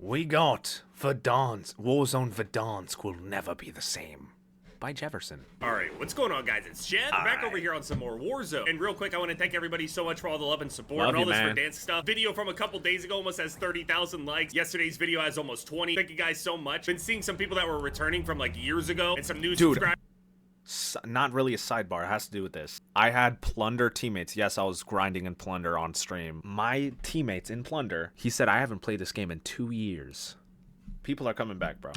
We got Verdansk. Warzone Verdansk will never be the same. By Jefferson. Alright, what's going on, guys? It's Chad. We're back over here on some more Warzone. And real quick, I want to thank everybody so much for all the love and support and all this Verdansk stuff. Video from a couple days ago almost has 30,000 likes. Yesterday's video has almost 20. Thank you guys so much. Been seeing some people that were returning from like years ago and some new subscribers. Not really a sidebar. It has to do with this. I had Plunder teammates. Yes, I was grinding in Plunder on stream. My teammates in Plunder, he said, I haven't played this game in 2 years. People are coming back, bro.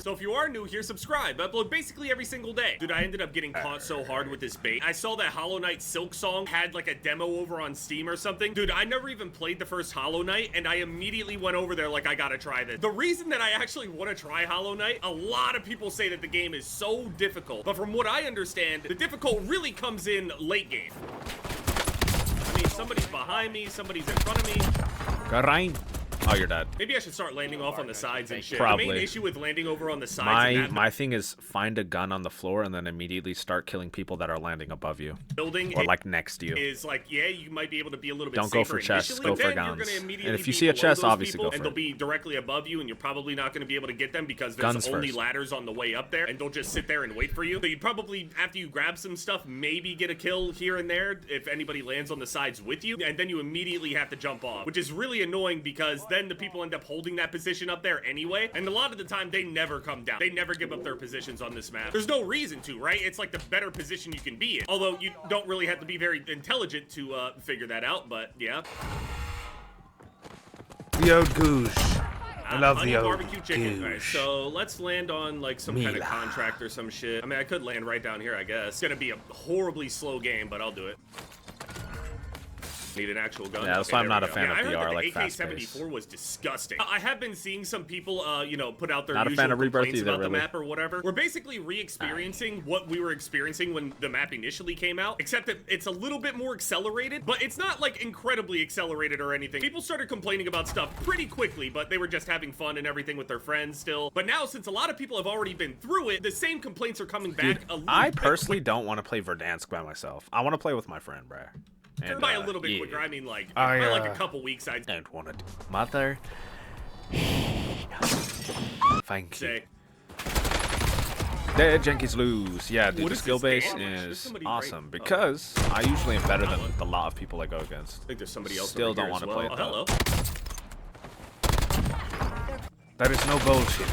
So if you are new here, subscribe. I upload basically every single day. Dude, I ended up getting caught so hard with this bait. I saw that Hollow Knight Silk Song had like a demo over on Steam or something. Dude, I never even played the first Hollow Knight, and I immediately went over there like, I gotta try this. The reason that I actually want to try Hollow Knight, a lot of people say that the game is so difficult. But from what I understand, the difficult really comes in late game. I mean, somebody's behind me, somebody's in front of me. Grind. Oh, you're dead. Maybe I should start landing off on the sides and shit. Probably. The main issue with landing over on the sides my thing is find a gun on the floor and then immediately start killing people that are landing above you. Building or like next to you. Is like, yeah, you might be able to be a little bit Don't go for chests, go for guns. And if you see a chest, obviously go for it. And they'll be directly above you, and you're probably not going to be able to get them because there's only ladders on the way up there, and they'll just sit there and wait for you. So you probably, after you grab some stuff, maybe get a kill here and there if anybody lands on the sides with you, and then you immediately have to jump off, which is really annoying because then the people end up holding that position up there anyway, and a lot of the time they never come down. They never give up their positions on this map. There's no reason to, right? It's like the better position you can be in, although you don't really have to be very intelligent to figure that out, but yeah. The old goose. I love the old barbecue chicken. All right, so let's land on like some kind of contract or some shit. I mean, I could land right down here, I guess. It's gonna be a horribly slow game, but I'll do it. Need an actual gun. Yeah, that's why I'm not a fan of VR, like fast pace. AK-74 was disgusting. I have been seeing some people, you know, put out their not usual complaints about the map or whatever. We're basically re-experiencing what we were experiencing when the map initially came out, except that it's a little bit more accelerated, but it's not like incredibly accelerated or anything. People started complaining about stuff pretty quickly, but they were just having fun and everything with their friends still. But now, since a lot of people have already been through it, the same complaints are coming back. Dude, I personally don't want to play Verdansk by myself. I want to play with my friend, bro. And, by a little bit quicker, I mean like, by like a couple weeks, I don't want to do. Mother. Thank you. Dead Jenkins lose. Yeah, dude, the skill base is awesome because I usually am better than a lot of people I go against. I think there's somebody else. Still don't want to play it though. Hello. That is no bullshit.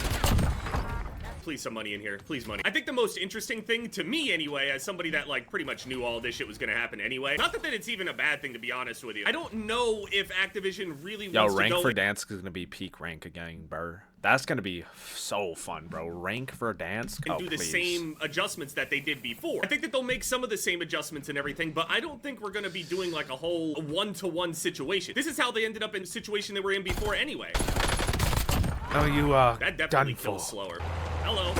Please, some money in here. Please, money. I think the most interesting thing to me, anyway, as somebody that, like, pretty much knew all this shit was gonna happen anyway. Not that it's even a bad thing, to be honest with you. I don't know if Activision really wants to go... Yo, rank Verdansk is gonna be peak rank again, bro. That's gonna be so fun, bro. Rank Verdansk. And do the same adjustments that they did before. I think that they'll make some of the same adjustments and everything, but I don't think we're gonna be doing, like, a whole one-to-one situation. This is how they ended up in the situation they were in before anyway. Oh, you are that definitely kills slower. Hello.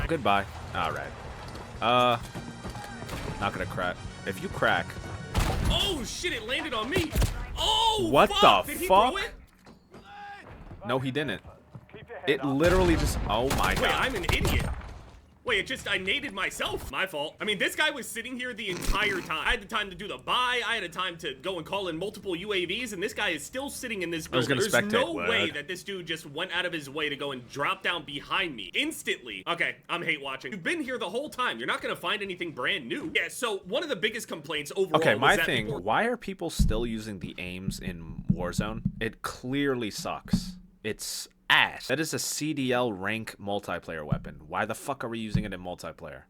Goodbye. All right. Not gonna crack. If you crack. Oh shit! It landed on me. Oh. What fuck. the Did fuck? He throw it? No, he didn't. It literally just. Oh my god. Wait, I'm an idiot. Wait, I naded myself. My fault. I mean, this guy was sitting here the entire time. I had the time to do the buy. I had a time to go and call in multiple UAVs, and this guy is still sitting in this building. There's no way that this dude just went out of his way to go and drop down behind me instantly. Okay, I'm hate watching. You've been here the whole time. You're not gonna find anything brand new. Yeah, so one of the biggest complaints overall. Okay, my thing, why are people still using the aims in Warzone? It clearly sucks. It's ass. That is a CDL rank multiplayer weapon. Why the fuck are we using it in multiplayer?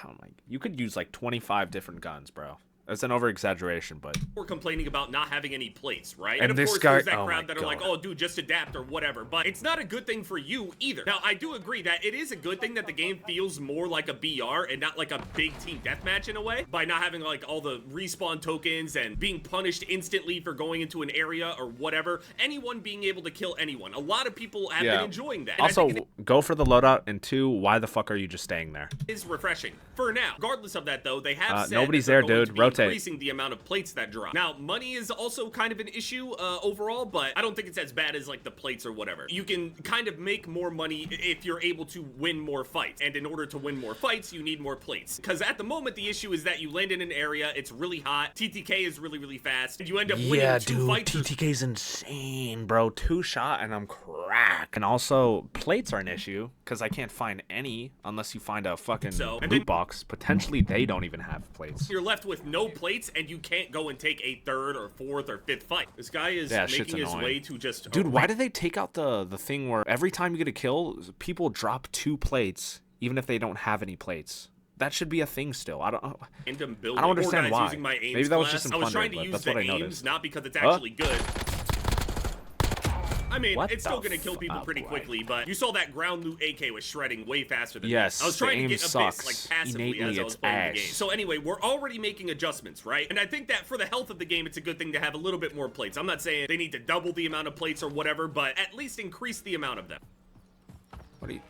Oh my, you could use like 25 different guns, bro. That's an over-exaggeration, but... We're complaining about not having any plates, right? And of this course, guy... there's that crowd that are like, oh, dude, just adapt or whatever. But it's not a good thing for you either. Now, I do agree that it is a good thing that the game feels more like a BR and not like a big team deathmatch in a way. By not having like all the respawn tokens and being punished instantly for going into an area or whatever. Anyone being able to kill anyone. A lot of people have been enjoying that. Also, go for the loadout. And two, why the fuck are you just staying there? Is refreshing for now. Regardless of that, though, they have said nobody's there, dude. Rotate increasing the amount of plates that drop. Now, money is also kind of an issue overall, but I don't think it's as bad as like the plates or whatever. You can kind of make more money if you're able to win more fights, and in order to win more fights, you need more plates. Because at the moment, the issue is that you land in an area, it's really hot, TTK is really, really fast, and you end up winning two fights. TTK's insane, bro. 2 shot and I'm cracked. And also, plates are an issue, because I can't find any unless you find a fucking loot box. Potentially, they don't even have plates. You're left with no plates, and you can't go and take a 3rd or 4th or 5th fight. This guy is making his way to just... Dude, why did they take out the thing where every time you get a kill, people drop 2 plates, even if they don't have any plates? That should be a thing still. I don't understand why. Maybe that was just in Plunder, I was trying to use the aims, not because it's actually good. I mean, it's still going to kill people pretty quickly, but you saw that ground loot AK was shredding way faster than yes, I was trying to get sucks. Abyss, like, passively Innately, as I was playing the game. So anyway, we're already making adjustments, right? And I think that for the health of the game, it's a good thing to have a little bit more plates. I'm not saying they need to double the amount of plates or whatever, but at least increase the amount of them. What are you...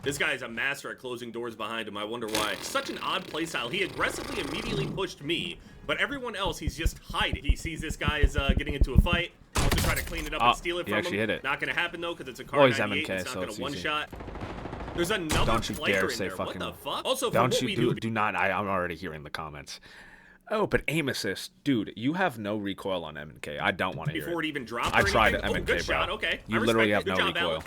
This guy is a master at closing doors behind him. I wonder why. Such an odd playstyle. He aggressively immediately pushed me, but everyone else, he's just hiding. He sees this guy is getting into a fight. Wants to try to clean it up and steal it from him. Hit it. Not going to happen, though, because it's a car 98. MK, it's not going to one shot. There's another Don't you player dare in say there. fucking... What the fuck? Also, don't you do not... I'm already hearing the comments. Oh, but aim assist. Dude, you have no recoil on MK. I don't want to hear it. Before it even dropped I tried anything? MK, good bro. Shot. Okay. You literally have no recoil. Alan.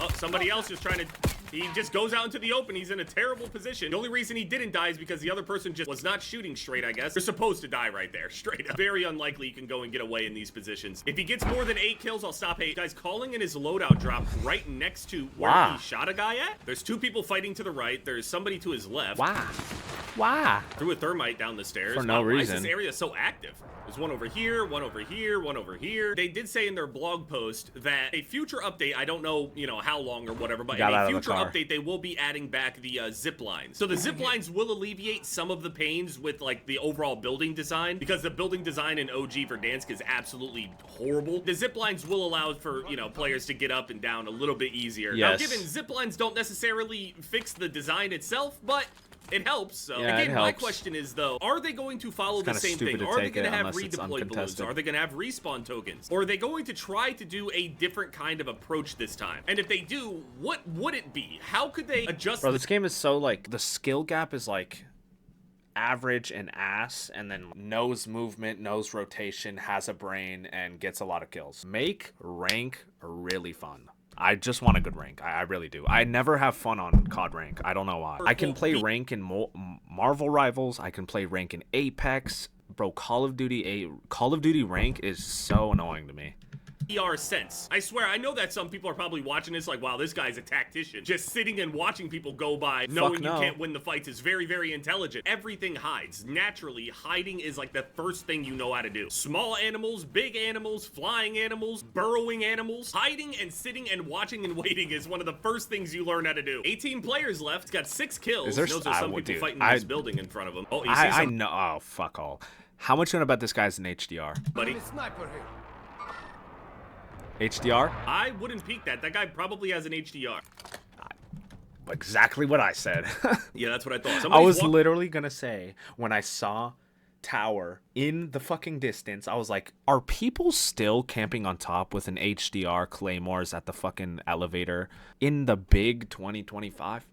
Oh, somebody else is trying to... He just goes out into the open. He's in a terrible position. The only reason he didn't die is because the other person just was not shooting straight, I guess. You're supposed to die right there, straight up. Very unlikely you can go and get away in these positions. If he gets more than 8 kills, I'll stop. Hey, guys, calling in his loadout drop right next to where he shot a guy at. There's 2 people fighting to the right. There's somebody to his left. Why? Threw a thermite down the stairs. For no reason. Why is this area so active? There's one over here, one over here, one over here. They did say in their blog post that a future update, I don't know, how long or whatever, but in a future update, they will be adding back the zip lines. So the zip lines will alleviate some of the pains with, like, the overall building design, because the building design in OG Verdansk is absolutely horrible. The zip lines will allow for, players to get up and down a little bit easier. Yes. Now, given zip lines don't necessarily fix the design itself, but it helps. So again, my question is, though, are they going to follow the same thing? Are they going to have redeploy balloons? Are they going to have respawn tokens? Or are they going to try to do a different kind of approach this time? And if they do, what would it be? How could they adjust? Bro, this game is so, like, the skill gap is, like, average and ass, and then knows movement, knows rotation, has a brain, and gets a lot of kills. Make rank really fun. I just want a good rank. I really do. I never have fun on COD rank. I don't know why. I can play rank in Marvel Rivals. I can play rank in Apex. Bro, Call of Duty rank is so annoying to me. sense. I swear, I know that some people are probably watching this like, wow, this guy's a tactician. Just sitting and watching people go by, knowing you can't win the fights is very, very intelligent. Everything hides. Naturally, hiding is like the first thing you know how to do. Small animals, big animals, flying animals, burrowing animals. Hiding and sitting and watching and waiting is one of the first things you learn how to do. 18 players left. He's got 6 kills. Those are some people fighting in this building in front of him. Oh, I know. Oh, fuck all. How much you want to bet this guy's an HDR? Buddy. HDR? I wouldn't peek that. That guy probably has an HDR. Exactly what I said. Yeah, that's what I thought. I was literally gonna say, when I saw tower in the fucking distance, I was like, are people still camping on top with an HDR claymores at the fucking elevator in the big 2025?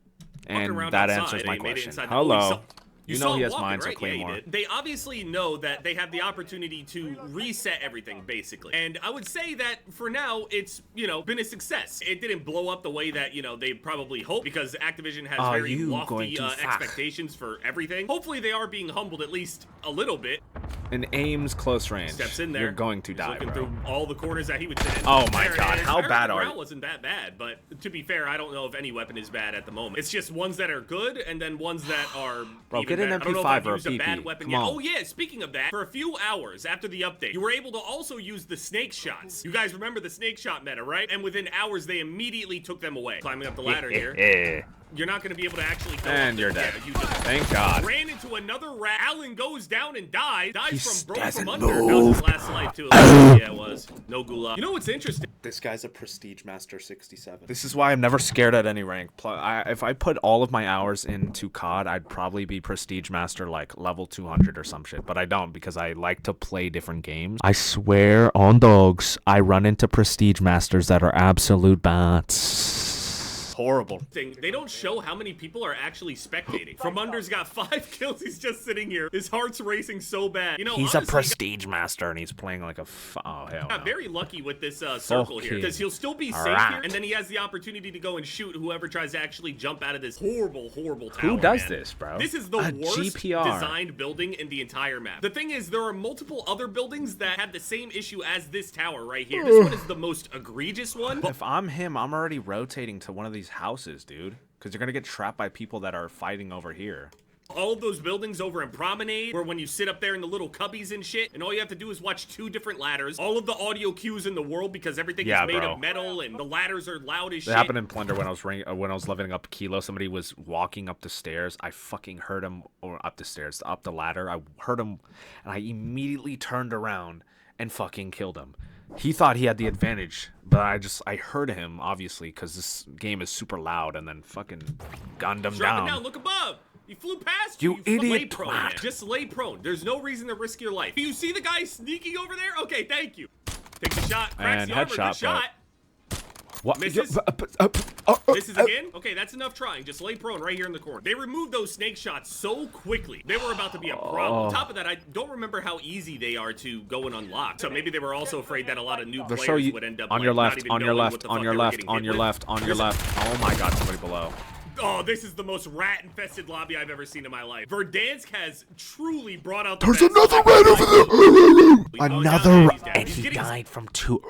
And that answers my question. Hello. You know he has mines or Claymore. Yeah, they obviously know that they have the opportunity to reset everything, basically. And I would say that for now, it's, been a success. It didn't blow up the way that, they probably hoped, because Activision has very lofty expectations for everything. Hopefully they are being humbled at least a little bit. And aims close range. Steps in there. You're going to die, looking bro. through all the corners that he would sit in. Oh my god, how bad are you? Wasn't that bad, but to be fair, I don't know if any weapon is bad at the moment. It's just ones that are good, and then ones that are bro, get an MP5 or a PP. Bad weapon yet. Oh yeah, speaking of that, for a few hours after the update, you were able to also use the snake shots. You guys remember the snake shot meta, right? And within hours, they immediately took them away. Climbing up the ladder here. you're not going to be able to actually kill And you're dead. You just Thank God. ran into another rat. Alan goes down and dies. Dies from doesn't from under. That was move. his last life, too. Yeah, it was. No gulag. You know what's interesting? This guy's a Prestige Master 67. This is why I'm never scared at any rank. If I put all of my hours into COD, I'd probably be Prestige Master like level 200 or some shit. But I don't because I like to play different games. I swear on dogs, I run into Prestige Masters that are absolute bots. Horrible. They don't show how many people are actually spectating. From Under's got 5 kills. He's just sitting here. His heart's racing so bad. You know, he's honestly, a Prestige Master and he's playing like a. Oh hell. Got very lucky with this circle here because he'll still be safe here, and then he has the opportunity to go and shoot whoever tries to actually jump out of this horrible tower. Who does this, bro? This is the worst GPR. designed building in the entire map. The thing is, there are multiple other buildings that have the same issue as this tower right here. This one is the most egregious one. If I'm him, I'm already rotating to one of these houses, dude, because you're gonna get trapped by people that are fighting over here. All of those buildings over in Promenade, where when you sit up there in the little cubbies and shit, and all you have to do is watch 2 different ladders. All of the audio cues in the world because everything is made of metal and the ladders are loud as shit. It happened in Plunder when I was leveling up Kilo. Somebody was walking up the stairs. I fucking heard him, or up the stairs, up the ladder. I heard him, and I immediately turned around and fucking killed him. He thought he had the advantage, but I heard him, obviously, because this game is super loud, and then fucking gunned him down. Now, look above. He flew past you. You idiot. Lay prone, just lay prone. There's no reason to risk your life. Do you see the guy sneaking over there? Okay, thank you. Take the shot. Cracks the armor. Good shot. What? Misses. Misses again? Okay, that's enough trying. Just lay prone right here in the corner. They removed those snake shots so quickly. They were about to be a problem. On top of that, I don't remember how easy they are to go and unlock. So maybe they were also afraid that a lot of new players would end up on your left, on your left, on your left, on your left, on your left. Oh my God, somebody below. Oh, this is the most rat-infested lobby I've ever seen in my life. Verdansk has truly brought out the There's best. another rat over there! Another rat. And he died from 2.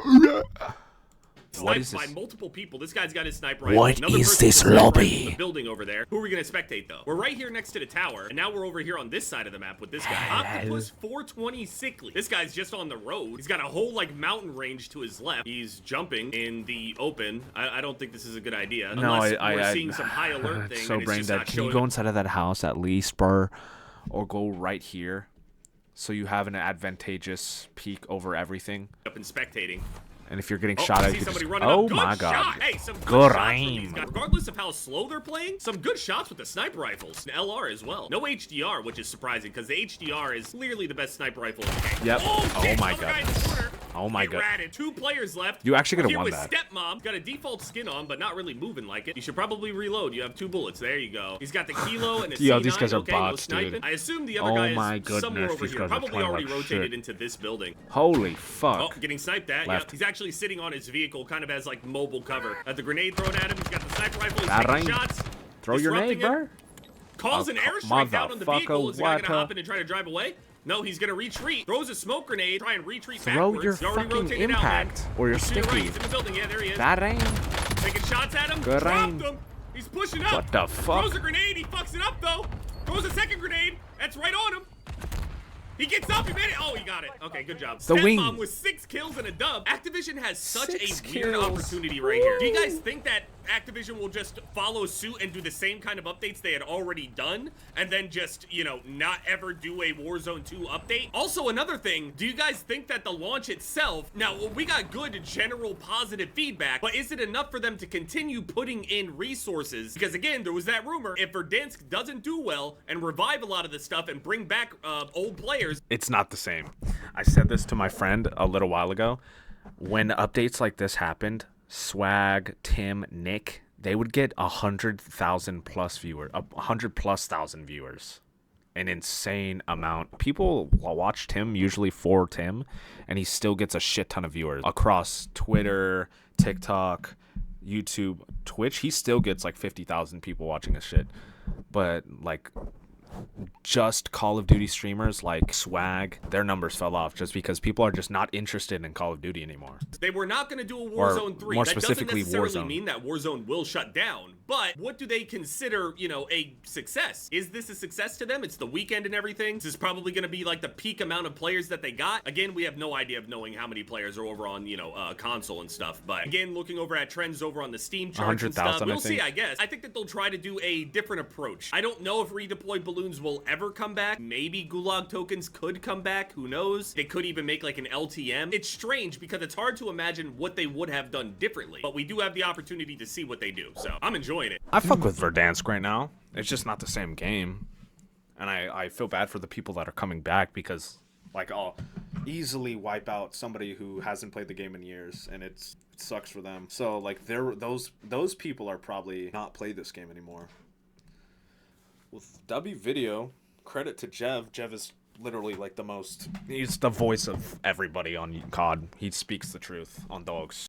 What is this? By multiple people. This guy's got his sniper rifle. What is this lobby? The building over there. Who are we gonna spectate though? We're right here next to the tower, and now we're over here on this side of the map with this guy. Octopus 420 Sickly. This guy's just on the road. He's got a whole like mountain range to his left. He's jumping in the open. I don't think this is a good idea. No, unless we're seeing some high alert thing. So brain dead. Can you go inside of that house at least, bro, or go right here, so you have an advantageous peek over everything. Up and spectating. And if you're getting shot at, you just... Oh my God. Hey, some good aim. Regardless of how slow they're playing, some good shots with the sniper rifles. An LR as well. No HDR, which is surprising because the HDR is clearly the best sniper rifle in the game. Yep. Oh my God. Oh my God. Ratted. 2 players left. You actually could have won that. Stepmom got a default skin on, but not really moving like it. You should probably reload. You have 2 bullets. There you go. He's got the Kilo and a C9. These guys are bots, dude. I assume the other guy is somewhere over here. Probably already rotated into this building. Holy fuck. Oh, getting sniped at. Yep. He's actually sitting on his vehicle, kind of as like mobile cover. Got the grenade thrown at him. He's got the sniper rifle. He's taking shots. Throw your nade, bro. Calls an airstrike down on the vehicle. Is the guy gonna hop in and try to drive away? No, he's gonna retreat. Throws a smoke grenade. Try and retreat backwards. Throw your fucking impact or your sticky. He's in the building. Yeah, there he is. That aim. Taking shots at him. Good aim. Dropped him. He's pushing up. What the fuck? Throws a grenade. He fucks it up though. Throws a second grenade. That's right on him. He gets up, he made it. Oh, he got it. Okay, good job. The wing. With 6 kills and a dub. Activision has such a weird opportunity right here. Do you guys think that Activision will just follow suit and do the same kind of updates they had already done, and then just, you know, not ever do a Warzone 2 update? Also, another thing, do you guys think that the launch itself, now, we got good general positive feedback, but is it enough for them to continue putting in resources? Because again, there was that rumor, if Verdansk doesn't do well and revive a lot of this stuff and bring back old players, it's not the same. I said this to my friend a little while ago. When updates like this happened, Swag, Tim, Nick, they would get 100,000 plus viewers, 100,000+ viewers. An insane amount. People watch Tim usually for Tim, and he still gets a shit ton of viewers across Twitter, TikTok, YouTube, Twitch. He still gets like 50,000 people watching his shit. But like just Call of Duty streamers like Swag, their numbers fell off just because people are just not interested in Call of Duty anymore. They were not going to do a Warzone 3. More that specifically, doesn't necessarily Warzone. mean that Warzone will shut down. But what do they consider, you know, a success? Is this a success to them? It's the weekend and everything. This is probably going to be like the peak amount of players that they got. Again, we have no idea of knowing how many players are over on, you know, console and stuff. But again, looking over at trends over on the Steam charts and stuff, we'll see, I guess. I think that they'll try to do a different approach. I don't know if redeployed balloons will ever come back. Maybe Gulag tokens could come back. Who knows? They could even make like an LTM. It's strange because it's hard to imagine what they would have done differently. But we do have the opportunity to see what they do. So I'm enjoying it. I fuck with Verdansk right now. It's just not the same game. And I feel bad for the people that are coming back because, like, I'll easily wipe out somebody who hasn't played the game in years, and it sucks for them. So, like, those people are probably not play this game anymore. With W Video, credit to Jev. Jev is literally, like, he's the voice of everybody on COD. He speaks the truth on dogs.